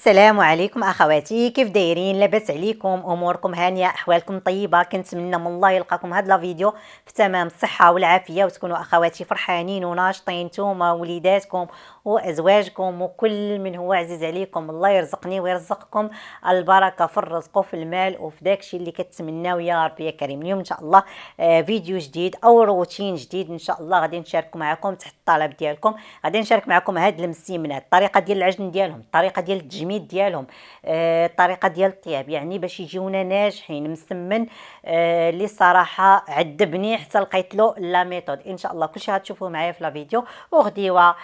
السلام عليكم اخواتي، كيف دايرين؟ لاباس عليكم؟ اموركم هانيه؟ احوالكم طيبه؟ كنتمنى من الله يلقاكم هذا الفيديو في تمام الصحه والعافيه، وتكونوا اخواتي فرحانين وناشطين نتوما ووليداتكم وازواجكم وكل من هو عزيز عليكم. الله يرزقني ويرزقكم البركه في الرزق وفي المال وفي داكشي اللي كتمناو يا رب يا كريم. اليوم ان شاء الله فيديو جديد او روتين جديد ان شاء الله غادي نشارك معكم تحت الطلب ديالكم. غادي نشارك معكم هاد المسيمنات، الطريقه ديال العجن ديالهم، الطريقه ديال التجميد ديالهم، الطريقه ديال الطياب، يعني باش يجيونا ناجحين مسمن. اللي صراحه عذبني حتى لقيت له لا ميثود. ان شاء الله كلشي غتشوفوه معايا في لا فيديو، وغديوه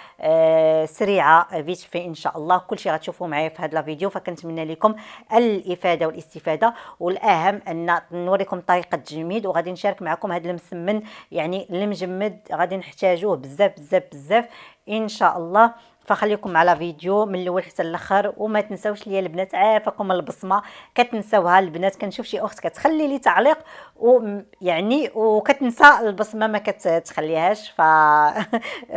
سريعه فيت في ان شاء الله. كلشي غتشوفوه معايا في هذا لا فيديو، فكنتمنى لكم الافاده والاستفاده، والاهم ان نوريكم طريقه التجميد، وغادي نشارك معكم هذا المسمن يعني المجمد غادي نحتاجوه بزاف بزاف بزاف ان شاء الله. فخليكم على فيديو من الاول حتى الاخر، وما تنساوش ليا البنات عافاكم البصمه كتنساوها البنات. كنشوف شي اخت كتخلي لي تعليق ويعني وكتنسى البصمه ما كتخليهاش،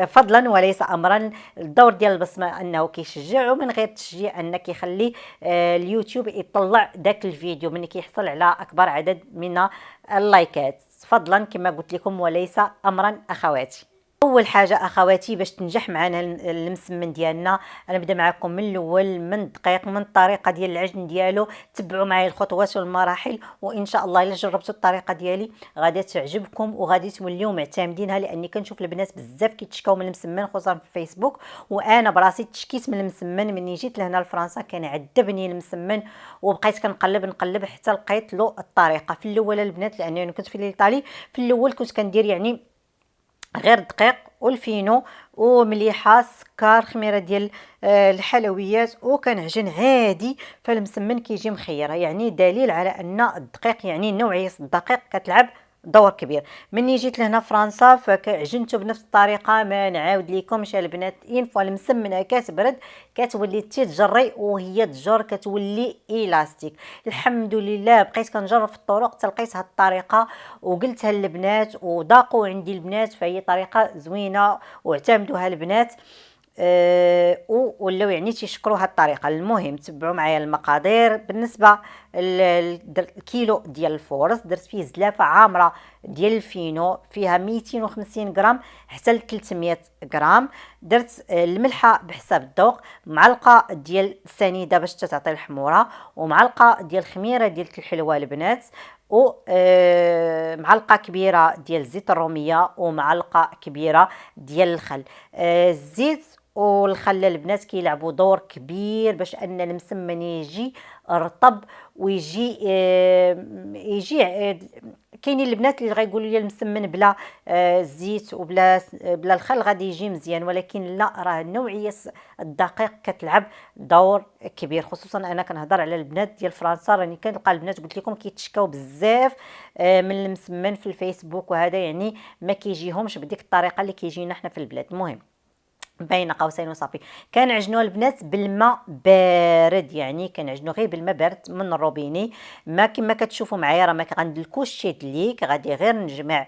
فضلا وليس امرا. الدور ديال البصمه انه كيشجع، ومن غير تشجيع انك كيخلي اليوتيوب يطلع داك الفيديو من كيحصل على اكبر عدد من اللايكات، فضلا كما قلت لكم وليس امرا اخواتي. اول حاجه اخواتي باش تنجح معنا المسمن ديالنا، انا نبدا معكم من الاول، من الدقيق، من الطريقه ديال العجن ديالو. تبعوا معايا الخطوات والمراحل، وان شاء الله الا جربتوا الطريقه ديالي غادي تعجبكم وغادي توليو معتمدينها، لاني كنشوف البنات بزاف كيتشكاو من المسمن خصوصا في الفيسبوك، وانا براسي تشكيت من المسمن مني جيت لهنا لفرنسا. كان عذبني المسمن وبقيت كنقلب حتى لقيت له الطريقه. في الاول البنات لاني انا كنت في الايطالي، في الاول كنت كندير يعني غير دقيق والفينو ومليحه سكر خميره ديال الحلويات، وكنعجن عادي. فالمسمن كيجي مخيره، يعني دليل على ان الدقيق يعني نوعيه الدقيق كتلعب دور كبير. مني جيت لهنا فرنسا فعجنته بنفس الطريقه، ما نعاود لكمش البنات. ان فوا المسمنه كتبرد كتولي تجري، وهي تجر كتولي الاستيك. الحمد لله بقيت كنجرب في الطرق حتى لقيت هاد الطريقه وقلتها للبنات وذاقوا عندي البنات، فهي طريقه زوينه واعتمدوها البنات. ولاو يعني تيشكروا هاد الطريقه. المهم تبعوا معايا المقادير. بالنسبه الكيلو ديال الفورص درت فيه زلافه عامره ديال الفينو فيها 250 غرام حتى ل 300 غرام. درت الملحه بحساب الذوق، معلقه ديال السنيده باش تعطي الحموره، ومعلقه ديال الخميره ديال الحلوه البنات، ومعلقه كبيره ديال الزيت الروميه، ومعلقه كبيره ديال الخل. الزيت والخل البنات كيلعبوا دور كبير باش ان المسمن يجي رطب ويجي كاينين البنات اللي غيقولوا لي المسمن بلا الزيت وبلا الخل غادي يجي مزيان، ولكن لا، راه نوعيه الدقيق كتلعب دور كبير. خصوصا انا كنهضر على البنات ديال فرنسا، راني كنلقى البنات قلت لكم كيتشكاو بزاف من المسمن في الفيسبوك، وهذا يعني ما كيجيهمش بديك الطريقه اللي كيجينا حنا في البلاد. المهم بين قوسين وصافي كنعجنوا البنات بالماء بارد، يعني كنعجنوا غير بالماء بارد من الروبيني. ما كما كتشوفوا معايا راه ما غندلكوش شي دليك، غادي غير نجمع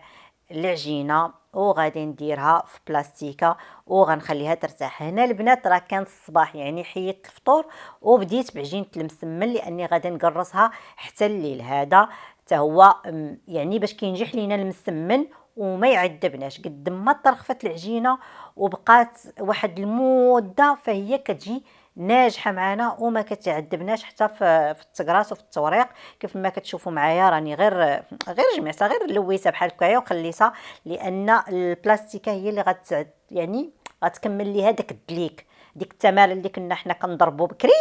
العجينه وغادي نديرها في بلاستيكه وغنخليها ترتاح. هنا البنات راه كان الصباح، يعني حيدت الفطور وبديت بعجينه المسمن لاني غادي نقرصها حتى الليل. هذا حتى هو يعني باش كينجح لينا المسمن وما يعذبناش. قد ما طرخفت العجينه وبقات واحد المده فهي كتجي ناجحه معنا وما كتعذبناش حتى في التقراص وفي التوريق. كيف ما كتشوفوا معايا راني غير جمعتها، غير لويتها بحال هكايا وخليتها، لان البلاستيكه هي اللي يعني غتكمل ليها داك الدليك، ديك التماره اللي كنا حنا كنضربوا بكري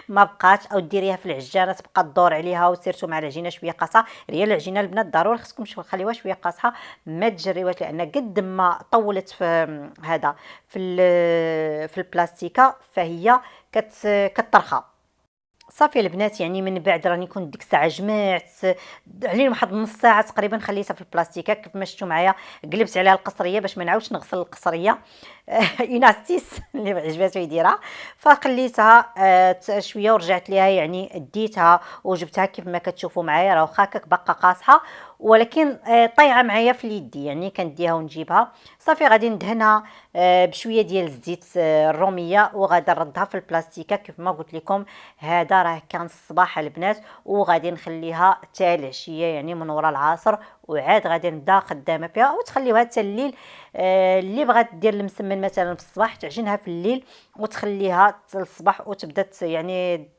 ما بقاتش. او ديريها في العجانه تبقى تدور عليها وسيرتو مع العجينه شويه قاصحه. هي العجينه البنات ضروري خصكم تخليوها شويه قاصحه، ما تجريوهاش، لان قد ما طولت في هذا في البلاستيكه فهي كترخى. صافي البنات، يعني من بعد راني كنت ديك الساعه جمعت عليهم واحد نص ساعه تقريبا، خليتها في البلاستيكه. كيف ما شفتوا معايا قلبت عليها القصريه باش ما نعاودش نغسل القصريه يناستيس اللي عجباتو يديرها. فخليتها شويه ورجعت ليها، يعني ديتها وجبتها كيف ما كتشوفوا معايا، راه واخا باقا قاصحه ولكن طايعه معايا في اليدي، يعني كنديها ونجيبها صافي. غادي ندهنها بشويه ديال الزيت الروميه، وغادي نردها في البلاستيكه كيف ما قلت لكم. هذا راه كان الصباح البنات، وغادي نخليها حتى العشيه يعني من وراء العصر، وعاد غادي نبدا خدامه فيها، وتخليوها حتى الليل. اللي بغات دير المسمن مثلا في الصباح تعجنها في الليل وتخليها حتى الصباح، وتبدا يعني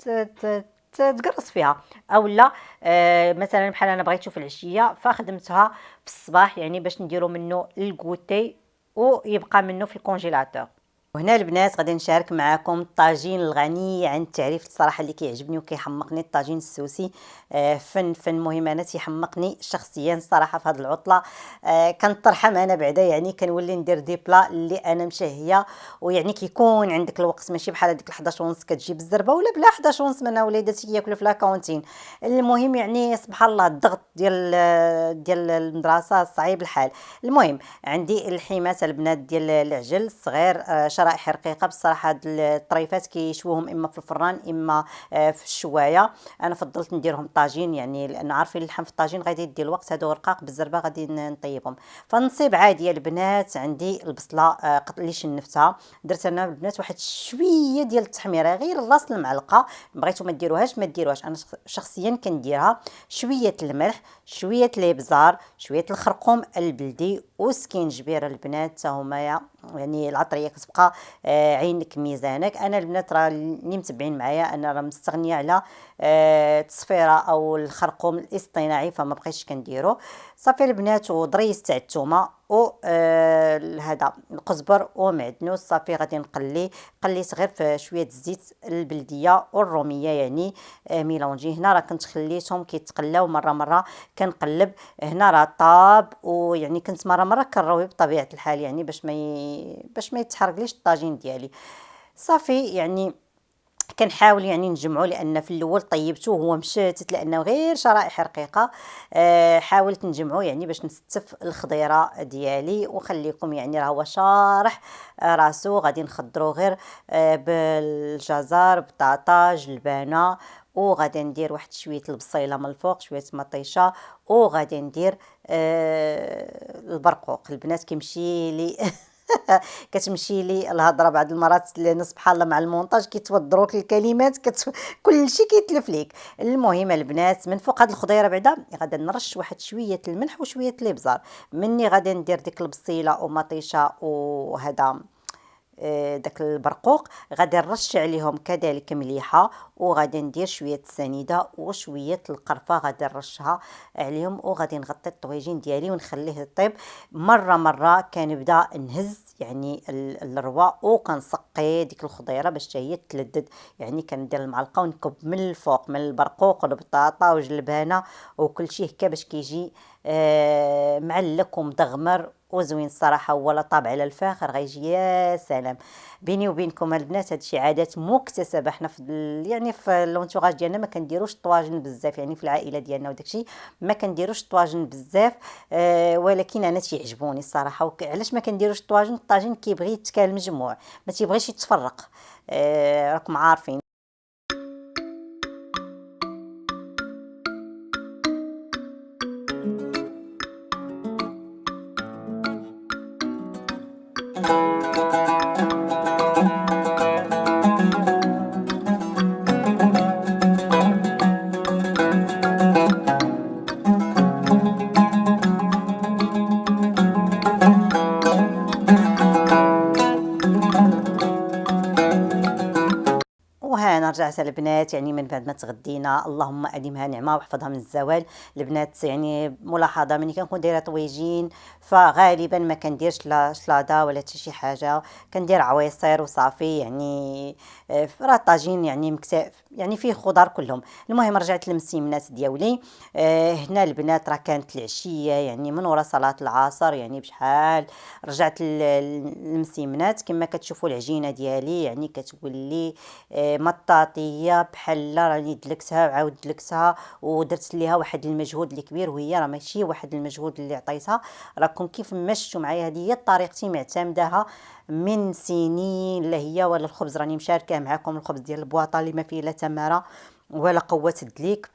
تقرص فيها. او لا مثلا بحال انا بغيتو في العشيه فخدمتها في الصباح، يعني باش نديرو منه الكوتي ويبقى منه في الكونجيلاتور. وهنا البنات غادي نشارك معكم الطاجين الغني عن التعريف الصراحه اللي كيعجبني وكيحمقني، الطاجين السوسي. فن مهم، انا تيحمقني شخصيا الصراحه في هذه العطله. كنطرحم انا بعدا، يعني كنولي ندير دي بلا اللي انا مشهيه، ويعني كيكون عندك الوقت ماشي بحال هذيك 11 ونص كتجيب الزربه، ولا بلا 11 ونص من وليداتي كياكلوا في لاكونتين. المهم يعني سبحان الله الضغط ديال المدرسه صعيب الحال. المهم عندي الحمات البنات ديال العجل الصغير، شرائح رقيقه بصراحه. هاد الطريفات كيشووهم اما في الفران اما في الشوايه. انا فضلت نديرهم طاجين، يعني لان عارفين اللحم في الطاجين غادي يدي الوقت، هادو رقاق بالزربه غادي نطيبهم. فنصيب عادي البنات، عندي البصله اللي شنفتها، درت انا البنات واحد شويه ديال التحميره، غير راس المعلقه. بغيتو ما ديروهاش ما ديروهاش، انا شخصيا كنديرها. شويه الملح، شويه الابزار، شويه الخرقوم البلدي وسكينجبير البنات حتى هما، يعني العطريه كتبقى عينك ميزانك. انا البنات راه اللي متبعين معايا انا راه مستغنيه على التصفيره او الخرقوم الاصطناعي، فما بقيتش كنديرو. صافي البنات، وضريس تاع الثومه و هذا القزبر ومعدنوس. صافي غادي قليت غير في شويه الزيت البلديه والروميه، يعني ميلونجي. هنا راه كنت خليتهم كيتقلاو مره كنقلب. هنا راه طاب، ويعني كنت مره كنروي بطبيعه الحال، يعني باش ما يتحرقليش الطاجين ديالي. صافي يعني كنحاول يعني نجمعو، لان في الاول طيبته هو مشاتت لانه غير شرائح رقيقه. حاولت نجمعو يعني باش نستف الخضيره ديالي، وخليكم يعني راه هو شارح راسو. غادي نخضرو غير بالجزر، بطاطاج، البانه، وغادي ندير واحد شويه البصيله من الفوق، شويه مطيشه، وغادي ندير البرقوق. البنات كيمشي لي كتمشي لي الهضره بعض المرات، لان سبحان الله مع المونتاج كيتوضروك الكلمات كل شيء كيتلف ليك. المهم البنات، من فوق هاد الخضيره بعدا غادي نرش واحد شويه الملح وشويه الابزار. مني غادي ندير ديك البصيله ومطيشه وهذا داك البرقوق، غادي نرش عليهم كذلك مليحه، وغادي ندير شويه السنيده وشويه القرفه غادي نرشها عليهم، وغادي نغطي الطويجين ديالي ونخليه يطيب. مره كنبدا نهز يعني الروى، وكنسقي ديك الخضيره باش حتى هي تلذذ. يعني كندير المعلقه ونكب من الفوق من البرقوق والبطاطا والجلبانه وكل شيء هكا باش كيجي معلك ومدغمر وزوين الصراحه، ولا طاب على الفاخر غيجي يا سلام. بيني وبينكم البنات هادشي عادات مكتسبه، حنا في يعني في لونتوراج ديالنا ما كنديروش الطواجن بزاف، يعني في العائله ديالنا وداكشي ما كنديروش الطواجن بزاف. ولكن انا تيعجبوني الصراحه. علاش ما كنديروش الطواجن؟ الطاجن كيبغي يتكال مجموع، ما تيبغيش يتفرق. راكم عارفين. وهانا رجعت البنات، يعني من بعد ما تغدينا اللهم اديمها نعمه واحفظها من الزوال. البنات يعني ملاحظه ملي كنكون دايره طويجين فغالبا ما كنديرش لا شلاضه ولا حتى شي حاجه، كندير عويصير وصافي. يعني راه الطاجين يعني مكتاف يعني فيه خضر كلهم. المهم رجعت للمسيمنات ديالي. هنا البنات راه كانت العشيه يعني من ورا صلاه العصر، يعني بشحال رجعت للمسيمنات. كما كتشوفوا العجينه ديالي يعني كتولي مطاطيه بحال راني دلكتها وعاود دلكتها ودرت ليها واحد المجهود اللي كبير، وهي راه ماشي واحد المجهود اللي عطيتها. راكم كيف ما شفتوا معايا هذه هي طريقتي معتمداها من سنين لا هي. ولا الخبز راني مشاركه معكم، الخبز ديال البواطه اللي ما فيه لا تماره ولا قوه الدليك.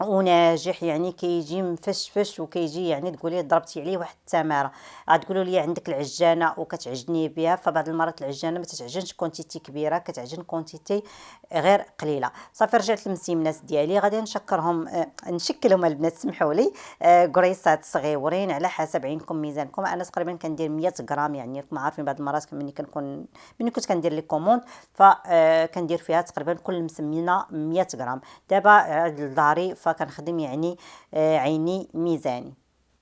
وناجح، يعني كيجي مفشفش وكيجي يعني تقولي ضربتي عليه واحد التماره. غتقولوا لي عندك العجانه وكتعجني بها، فبعض المرات العجانه ما تتعجنش كونتيتي كبيره، كتعجن كونتيتي غير قليله. صافي رجعت للمسيمنات ديالي، غادي نشكرهم نشكلهم البنات، سمحوا لي. قريصات صغيورين على حسب عينكم ميزانكم. انا تقريبا كندير 100 غرام، يعني راكم عارفين بعض المرات ملي كنت كندير لي كوموند فكندير فيها تقريبا كل مسمينه 100 غرام. دابا لداري فكنخدم يعني عيني ميزاني.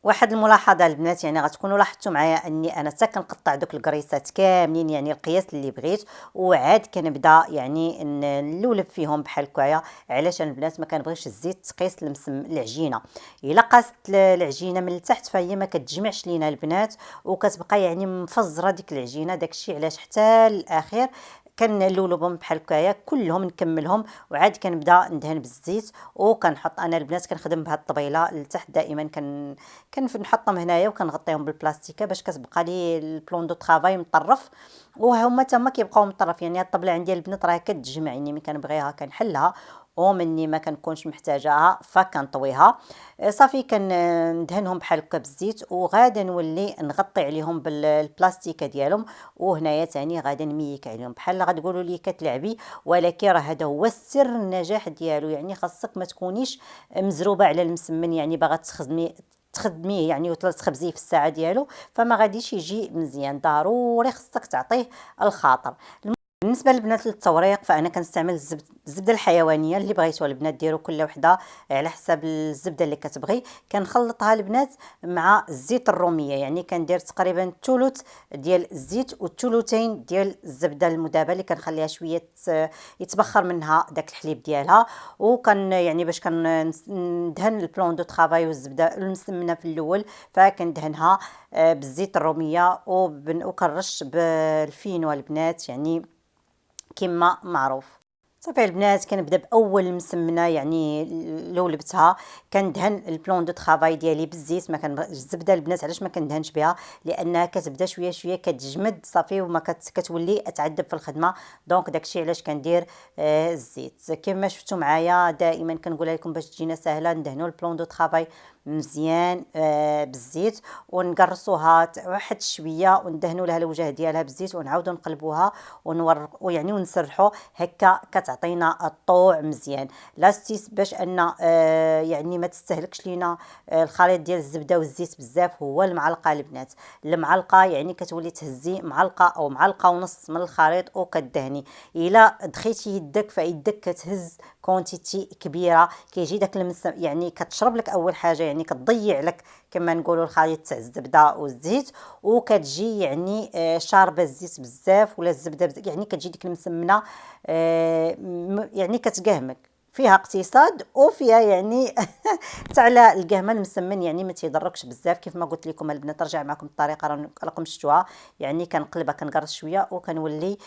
واحد الملاحظه البنات، يعني غتكونوا لاحظتوا معايا اني انا حتى كنقطع دوك الكريسات كاملين، يعني القياس اللي بغيت، وعاد كنبدا يعني نلولب فيهم بحال هكايا. علاش البنات ما كنبغيش الزيت تقيس العجينه. الا قاست العجينه من التحت فهي ما كتجمعش لينا البنات، وكتبقى يعني مفزره ديك العجينه. داكشي علاش حتى الاخير كنلولبهم بحال هكايا كلهم نكملهم، وعاد كنبدا ندهن بالزيت. وكنحط انا البنات كنخدم بهاد الطبيله لتحت دائما، كنحطهم هنايا وكنغطيهم بالبلاستيكه باش كتبقى لي البلون دو طرافاي مطرف، وهما تما كيبقاو مطرف. يعني الطبله عندي البنات راه كتجمع، يعني ملي كنبغيها كنحلها، ومني ما كنكونش محتاجاها فكنطويها. صافي كندهنهم بحال هكا بالزيت، وغادا نولي نغطي عليهم بالبلاستيكه ديالهم. وهنايا ثاني غادا نميك عليهم. بحال غتقولوا لي كتلعبي، ولكن راه هذا هو السر النجاح ديالو. يعني خاصك ما تكونيش مزروبه على المسمن، يعني باغا تخدميه يعني وتخبزيه في الساعه ديالو، فما غاديش يجي مزيان. ضروري خصك تعطيه الخاطر. بالنسبه للبنات للتوريق فانا كنستعمل الزبده الحيوانيه اللي بغيتو البنات، ديروا كل وحده على حساب الزبده اللي كتبغي. كنخلطها البنات مع الزيت الروميه، يعني كندير تقريبا ثلث ديال الزيت والثلثين ديال الزبده المذابه اللي كنخليها شويه يتبخر منها داك الحليب ديالها. وكان يعني باش كندهن البلون دو طرافاي والزبده المسمنه في الاول، فكندهنها بالزيت الروميه وكنرش بالفينو البنات، يعني كما معروف. صافي البنات كنبدا باول مسمنه، يعني لولبتها كندهن البلون دو طرافاي ديالي بالزيت. ما الزبده البنات علاش ما كندهنش بها؟ لانها كتبدا شويه شويه كتجمد صافي، وما كتولي اتعذب في الخدمه. دونك داكشي علاش كندير الزيت. كما شفتوا معايا دائما كنقولها لكم باش تجينا سهله، ندهنوا البلون دو طرافاي مزيان بالزيت، ونقرصوها واحد شويه، وندهنوا لها الوجه ديالها بالزيت، ونعاودوا نقلبوها يعني ونسرحوا هكا كتعطينا الطوع مزيان. لاستيس باش ان يعني ما تستهلكش لينا الخليط ديال الزبده والزيت بزاف، هو المعلقه البنات. المعلقه يعني كتولي تهزي معلقه او معلقه ونص من الخليط وكدهني. الا دخيتي يدك فيدك كتهز كونتيتي كبيره، كيجي داك يعني كتشرب لك اول حاجه، يعني كتضيع لك كما نقولوا الخليط تاع الزبده والزيت، وكتجي يعني شاربه الزيت بزاف ولا الزبده بزاف، يعني كتجي ديك المسمنه يعني كتقهمك. فيها اقتصاد وفيها يعني تاع القهمه المسمن، يعني ما تيضركش بزاف. كيف ما قلت لكم البنات رجع معكم الطريقه راكم شفتوها، يعني كنقلبها كنقرص شويه وكنولي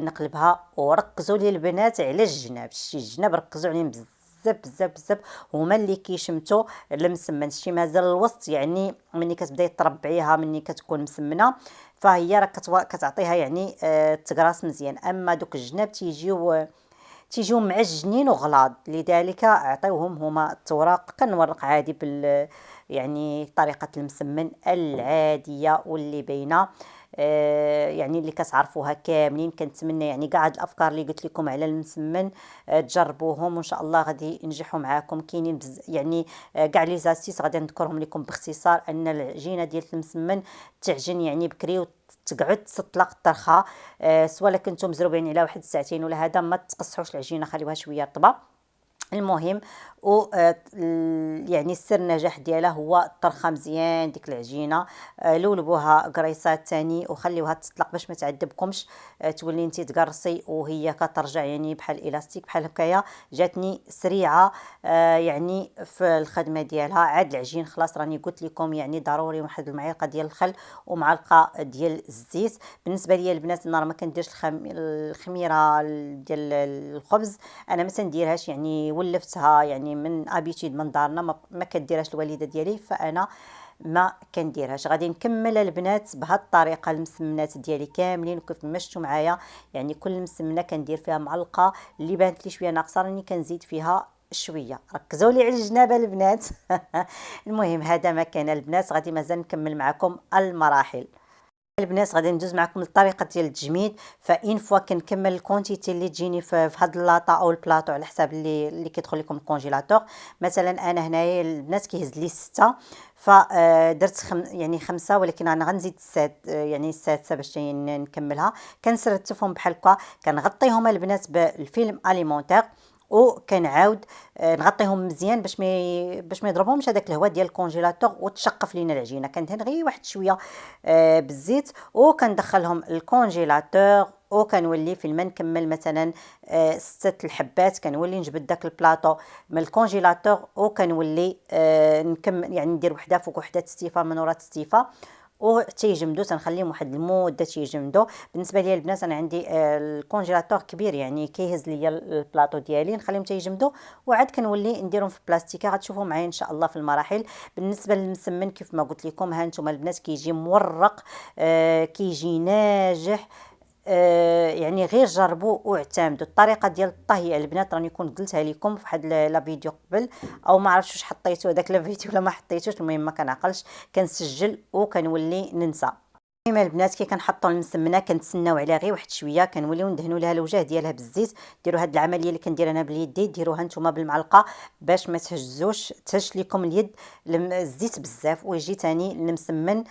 نقلبها. وركزوا لي البنات على الجناب، شي الجناب ركزوا عليهم بزاف بزاف بزاف، هما اللي كيشمتوا المسمن. شي مازال الوسط، يعني ملي كتبداي تربعيها ملي كتكون مسمنه فهي راه كتعطيها يعني تقراص مزيان. اما دوك الجناب تيجيو معجنين وغلاض، لذلك اعطيوهم هما التوراق. كنورق عادي يعني طريقه المسمن العاديه واللي باينه، يعني اللي كتعرفوها كاملين. كنتمنى يعني كاع هاد الافكار اللي قلت لكم على المسمن تجربوهم، وان شاء الله غادي ينجحوا معاكم. كاينين يعني كاع لي زاسيس غادي نذكرهم لكم باختصار. ان العجينه ديال المسمن تعجن يعني بكري وتقعد تطلق الطرخه، سواء كنتم مزروبين على واحد ساعتين ولا هذا، ما تقصحوش العجينه، خليوها شويه رطبه. المهم يعني السر النجاح ديالها هو الطرخه مزيان ديك العجينه. لولبوها قريصات تاني وخليوها تطلق باش ما تعذبكمش. تولي انت تقرصي وهي كترجع يعني بحال الاستيك بحال هكايا. جاتني سريعه يعني في الخدمه ديالها. عاد العجين خلاص راني قلت لكم، يعني ضروري واحد المعلقه ديال الخل ومعلقه ديال الزيت. بالنسبه لي البنات انا ما كنديرش الخميره ديال الخبز، انا ما تنديرهاش، يعني ولفتها يعني من ابيتيد من دارنا ما كديرهاش الوالده ديالي، فانا ما كنديرهاش. غادي نكمل البنات بهذه الطريقه المسمنات ديالي كاملين، وكيف ما شفتوا معايا يعني كل مسمنه كندير فيها معلقه، اللي بانت لي شويه ناقصه راني كنزيد فيها شويه. ركزوا لي على الجنابه البنات. المهم هذا ما كان البنات، غادي مازال نكمل معكم المراحل. البنات غادي ندوز معكم للطريقه ديال التجميد. فان فوا كنكمل الكونتيتي اللي تجيني في هاد اللاطا او البلاطو على حساب اللي كيدخل لكم الكونجيلاتور. مثلا انا هنايا البنات كيهز لي 6، فدرت يعني 5، ولكن انا غنزيد 6 يعني 6 باش نكملها. كنسرتفهم بحال هكا، كنغطيهم البنات بالفيلم اليمونتير، وكنعاود نغطيهم مزيان باش ما يضربهمش هذاك الهواء ديال الكونجيلاتور وتشقف لينا العجينه. كندهن غير واحد شويه بالزيت وكندخلهم الكونجيلاتور، وكنولي فين ما نكمل مثلا 6 الحبات كنولي نجبد داك البلاطو من الكونجيلاتور، وكنولي نكمل يعني ندير وحده فوق وحده تستيفه من ورا تستيفه وتيجمدوا. تنخليهم واحد المده تيجمدوا. بالنسبه لي البنات انا عندي الكونجيلاتور كبير يعني كيهز ليا البلاطو ديالي، نخليهم تيجمدوا وعاد كنولي نديرهم في بلاستيكه. غتشوفوا معايا ان شاء الله في المراحل. بالنسبه للمسمن كيف ما قلت لكم، ها نتوما البنات كيجي مورق، كيجي ناجح. يعني غير جربوا واعتمدوا. الطريقه ديال الطهي البنات راني كنت قلتها لكم في واحد لا فيديو قبل، او ما عرفتش واش حطيتو هذاك لا فيديو ولا ما حطيتوش. المهم ما كنعقلش، كنسجل وكنولي ننسى. المهم البنات كي كنحطوا المسمنه كنتسناو عليها غير واحد شويه، كنوليو ندهنوا لها الوجه ديالها بالزيت. ديروا هاد العمليه اللي كندير انا باليدي ديروها نتوما بالمعلقه باش ما تهش لكم اليد الزيت بزاف ويجي تاني المسمن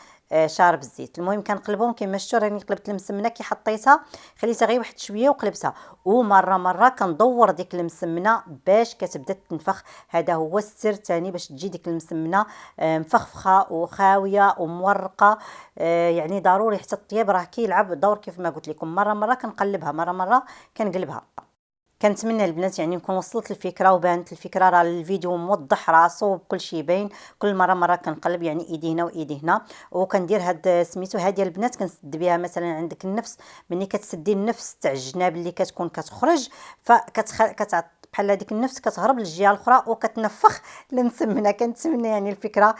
شارب الزيت. المهم كنقلبهم كما شفتوا راني قلبت المسمنه كي حطيتها خليتها غير واحد شويه وقلبتها، ومره كندور ديك المسمنه باش كتبدا تنفخ. هذا هو السر تاني باش تجي ديك المسمنه مفخفخه وخاويه ومورقه. يعني ضروري حتى الطياب راه كيلعب دور كيف ما قلت لكم. مره كنقلبها، مره كنقلبها. كنتمنى البنات يعني نكون وصلت الفكره وبانت الفكره. راه الفيديو موضح راسو بكل شيء باين. كل مره كنقلب يعني ايدي هنا وايدي هنا، وكندير هاد سميتو هادي البنات كنسد بها. مثلا عندك النفس، ملي كتسدي النفس تاع الجناب اللي كتكون كتخرج فكتعطي بحال هذيك النفس كتهرب للجهه الاخرى وكتنفخ المسمنه. كنتمنى يعني الفكره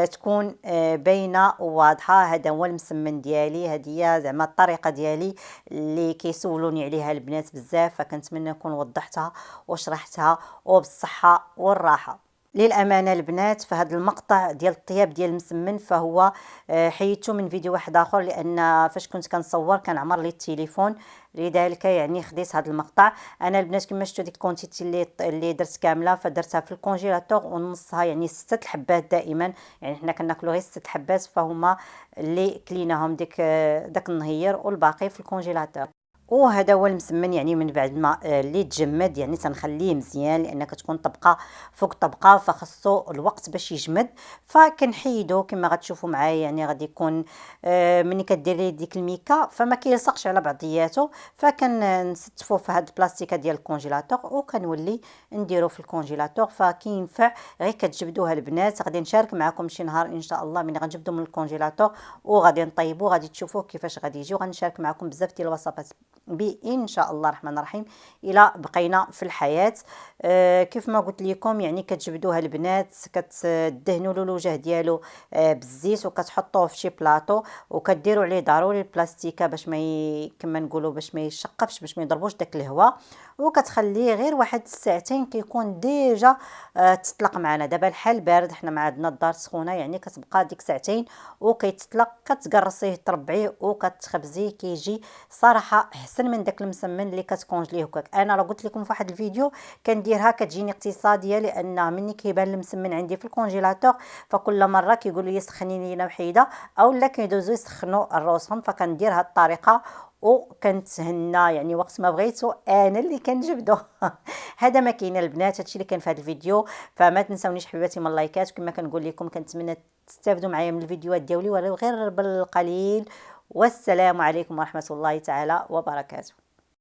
تكون باينه وواضحه. هذا هو المسمن ديالي، هذه هي زعما الطريقه ديالي اللي كيسولوني عليها البنات بزاف، فكنتمنى نكون وضحتها وشرحتها وبالصحه والراحه. للامانه البنات فهذا المقطع ديال الطياب ديال المسمن فهو حيدته من فيديو واحد اخر، لان فاش كنت كنصور كان عمر لي التليفون، لذلك يعني خديت هذا المقطع. انا البنات كما شفتوا ديك الكونتيتي اللي درت كامله فدرتها في الكونجيلاتور، ونصها يعني 6 الحبات دائما، يعني حنا كناكلوا غير 6 الحبات فهما اللي كليناهم داك النهير والباقي في الكونجيلاتور. وهذا هو المسمن يعني من بعد ما اللي تجمد يعني تنخليه مزيان، لان كتكون طبقه فوق طبقه فخصو الوقت باش يجمد. فكنحيدو كما غتشوفوا معايا يعني غادي يكون ملي كديري ديك الميكا فما كيلصقش على بعضياتو. فكنستفو في هاد البلاستيكه ديال الكونجيلاتور وكنولي نديرو في الكونجيلاتور. فكينفع غير كتجبدوها البنات. غادي نشارك معكم شي نهار ان شاء الله ملي غنجبدو من الكونجيلاتور وغادي نطيبو، غادي تشوفوه كيفاش غادي يجي، وغنشارك معكم بزاف ديال الوصفات بإن شاء الله الرحمن الرحيم إلى بقينا في الحياة. كيف ما قلت لكم يعني كتجبدوها البنات، كتدهنوا له الوجه ديالو بالزيت وكتحطوه في شي بلاطو وكديروا عليه ضروري البلاستيكه باش ما كما نقولوا باش ما يشقفش، باش ما يضربوش داك الهواء، وكتخليه غير واحد ساعتين كيكون ديجا تطلق معنا. دابا الحال بارد، حنا ما عندنا الدار سخونه يعني كتبقى ديك ساعتين وكيتطلق، كتقرصيه تربعيه وكتخبزيه كيجي صراحه احسن من داك المسمن اللي كتكونجليه هكاك. انا راه قلت لكم في واحد الفيديو كنديرها كتجيني اقتصاديه، لان مني كيبان المسمن عندي في الكونجيلاتور فكل مره كيقولوا لي سخني لينا وحيده او لا كيدوزو يسخنوا الروسهم، فكندير هاد الطريقه وكنتهنى يعني وقت ما بغيتو انا اللي كنجبدو. هذا ما كاين البنات، هادشي اللي كان في هذا الفيديو. فما تنساونيش حبيباتي من اللايكات، وكما كنقول لكم كنتمنى تستافدوا معايا من الفيديوهات ديالي ولو غير بالقليل. والسلام عليكم ورحمه الله تعالى وبركاته.